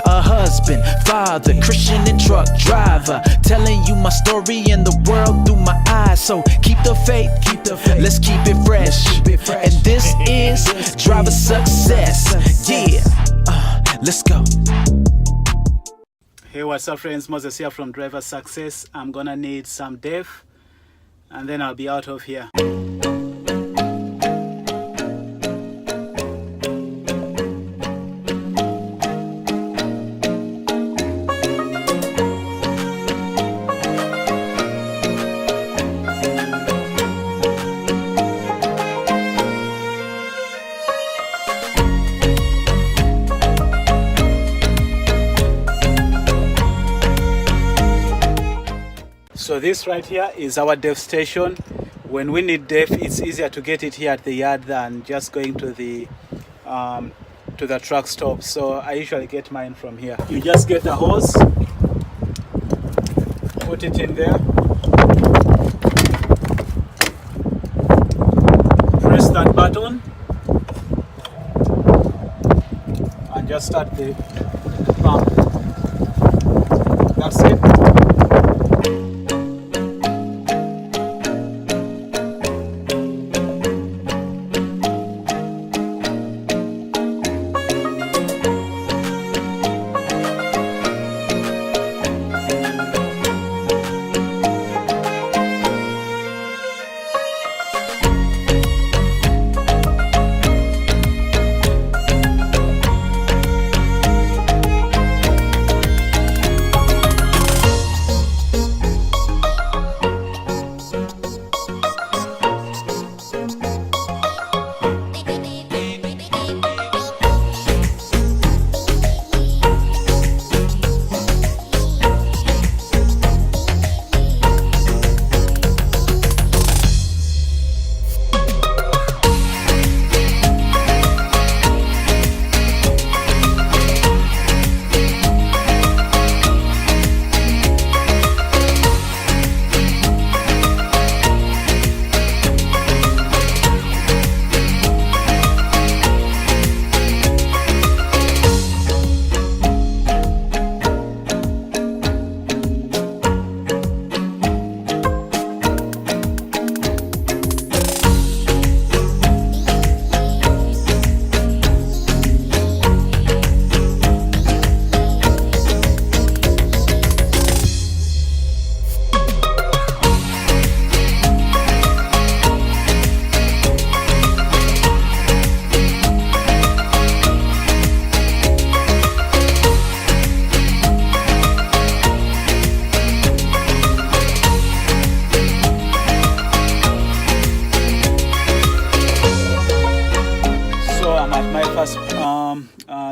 A husband, father, Christian and truck driver, telling you my story and the world through my eyes. So keep the faith, let's keep it fresh. And this is driver success. Yeah, let's go. Hey, what's up friends, Moses here from Driver Success. I'm gonna need some def and then I'll be out of here. So this right here is our def station. When we need def, it's easier to get it here at the yard than just going to the truck stop. So I usually get mine from here. You just get the hose, put it in there, press that button, and just start the pump. That's it.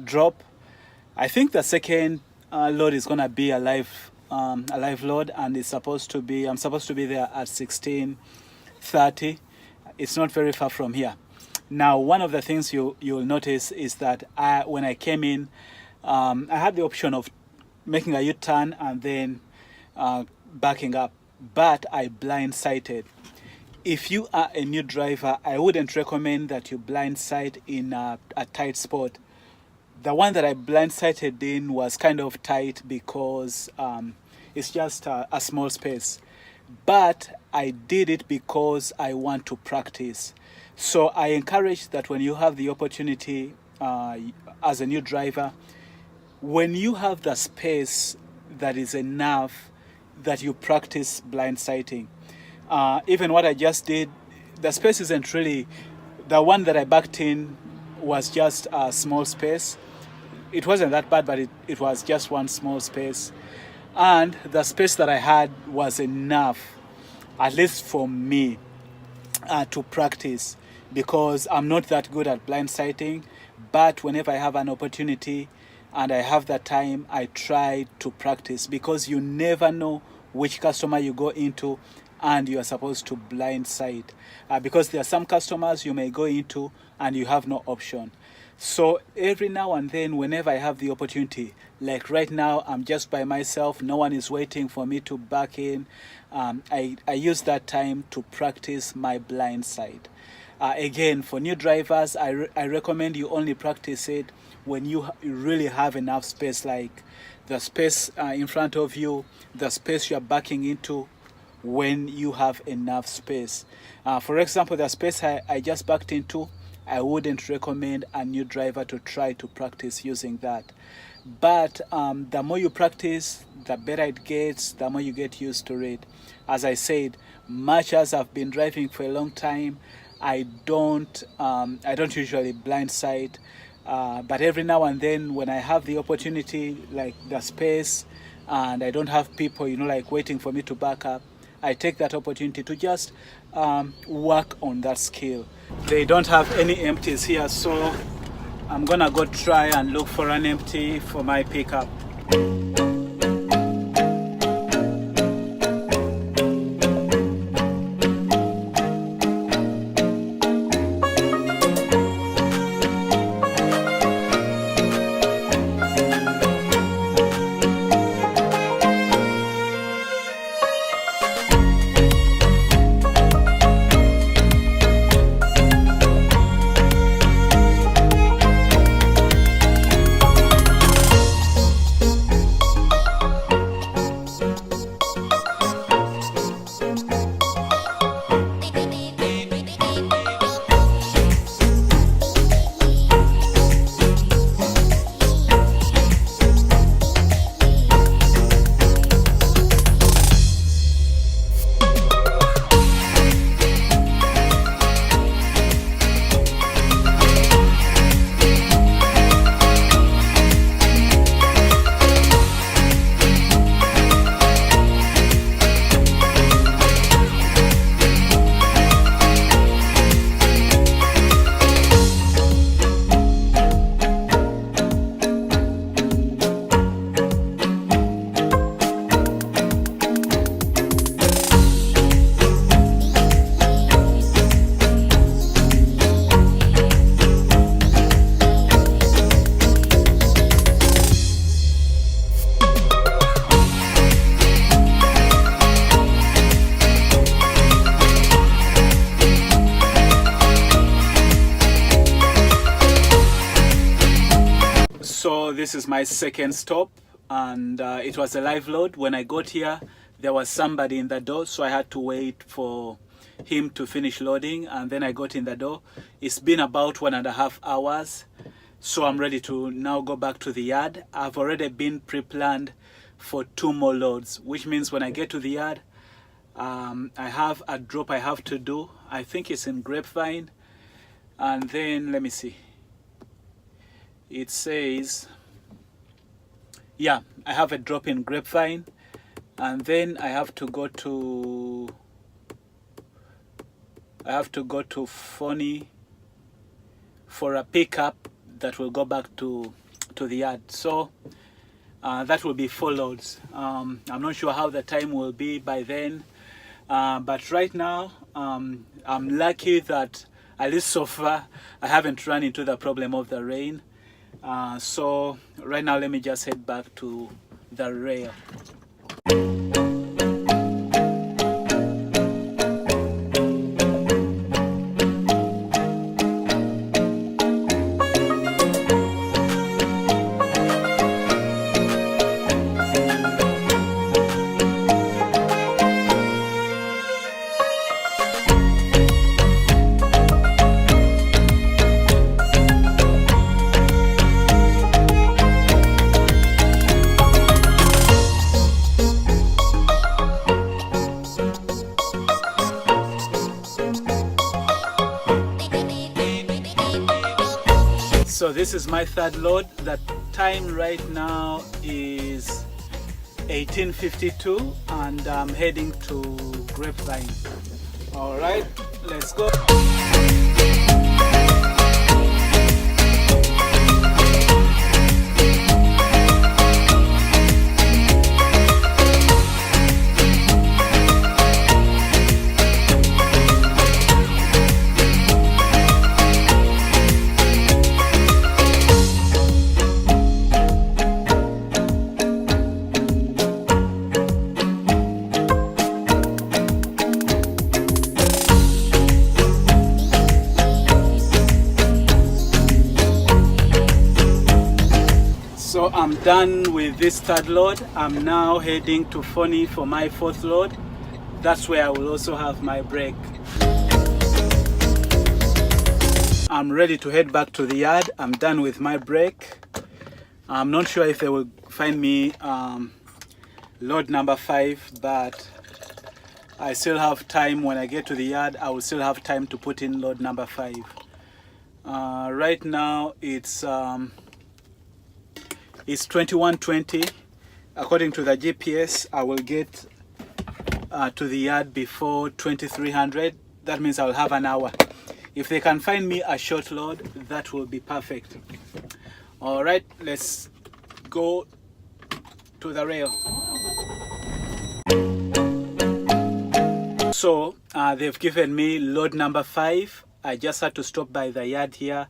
Drop. I think the second load is gonna be a live load, and it's supposed to be, I'm supposed to be there at 16:30. It's not very far from here. Now, one of the things you'll notice is that when I came in, I had the option of making a U-turn and then backing up, but I blindsided. If you are a new driver, I wouldn't recommend that you blindside in a tight spot. The one that I blindsided in was kind of tight because it's just a small space. But I did it because I want to practice. So I encourage that when you have the opportunity as a new driver, when you have the space that is enough, that you practice blindsiding. Even what I just did, the space isn't really, the one that I backed in was just a small space. It wasn't that bad, but it was just one small space. And the space that I had was enough, at least for me, to practice, because I'm not that good at blindsiding. But whenever I have an opportunity and I have the time, I try to practice, because you never know which customer you go into and you are supposed to blindside. Because there are some customers you may go into and you have no option. So every now and then, whenever I have the opportunity, like right now, I'm just by myself, no one is waiting for me to back in, I use that time to practice my blind side. Again, for new drivers, I recommend you only practice it when you really have enough space, like the space in front of you, the space you're backing into, when you have enough space. For example, the space I just backed into, I wouldn't recommend a new driver to try to practice using that. But the more you practice, the better it gets, the more you get used to it. As I said, much as I've been driving for a long time, I don't usually blindside, but every now and then when I have the opportunity, like the space, and I don't have people, like waiting for me to back up, I take that opportunity to just work on that skill. They don't have any empties here, so I'm gonna go try and look for an empty for my pickup. So this is my second stop, and it was a live load. When I got here, there was somebody in the door, so I had to wait for him to finish loading, and then I got in the door. It's been about 1.5 hours, so I'm ready to now go back to the yard. I've already been pre-planned for 2 more loads, which means when I get to the yard, I have a drop I have to do. I think it's in Grapevine, and then let me see. It says, yeah, I have a drop in Grapevine, and then I have to go to Phony for a pickup that will go back to the yard. So that will be 4 loads. I'm not sure how the time will be by then, but right now I'm lucky that at least so far I haven't run into the problem of the rain. So right now let me just head back to the rail. So this is my third load. The time right now is 18:52, and I'm heading to Grapevine. All right, let's go. done with this third load. I'm now heading to Phony for my fourth load. That's where I will also have my break. I'm ready to head back to the yard. I'm done with my break. I'm not sure if they will find me load number 5, but I still have time. When I get to the yard, I will still have time to put in load number 5. Right now it's 21:20. According to the GPS, I will get to the yard before 2300. That means I'll have an hour. If they can find me a short load, that will be perfect. All right, let's go to the rail. So they've given me load number 5. I just had to stop by the yard here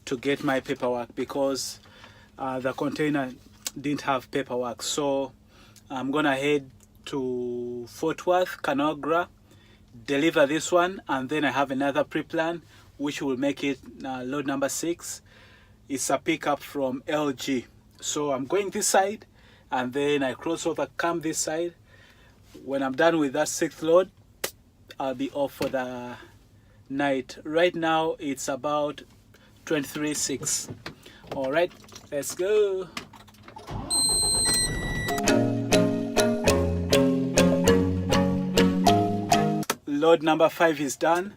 to get my paperwork because the container didn't have paperwork. So I'm gonna head to Fort Worth, Canogra, deliver this one, and then I have another pre-plan which will make it load number 6. It's a pickup from LG. So I'm going this side and then I cross over, come this side. When I'm done with that 6th load, I'll be off for the night. Right now it's about 23:06. All right, let's go. Load number 5 is done.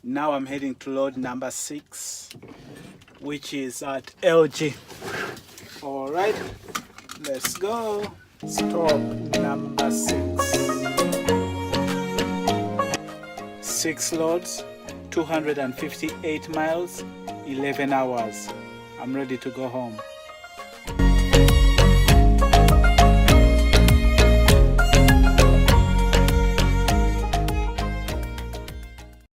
Now I'm heading to load number 6, which is at LG. All right, let's go. Stop number 6. 6 loads, 258 miles, 11 hours. I'm ready to go home.